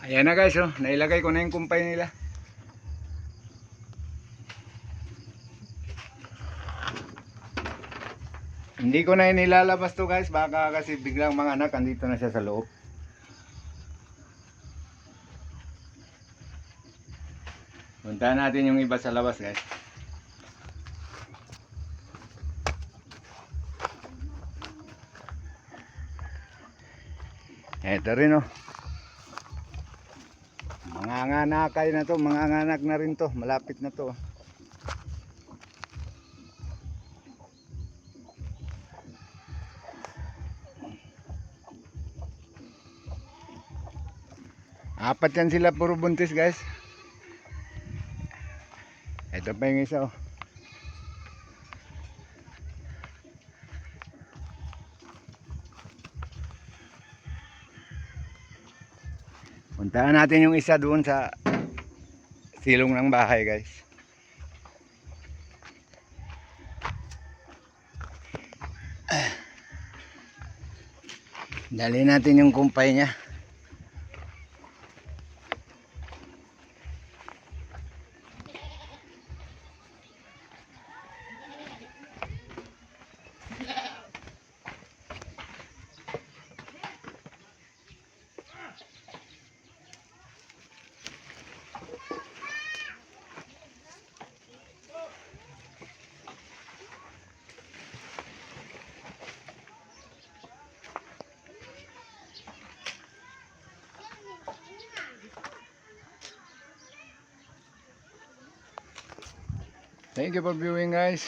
Ayan na guys, oh. Nailagay ko na yung kumpay nila. Hindi ko na inilalabas to guys, baka kasi biglang mga anak andito na siya sa loob. Puntahan natin yung iba sa labas guys. Eto rin oh. Mga nganakay na to, mga nganak na rin to, malapit na to. Apat yan sila, puro buntis guys. Ito pa yung isa oh. Puntahan natin yung isa doon sa silong ng bahay guys. Dali natin yung kumpay niya. Thank you for viewing guys.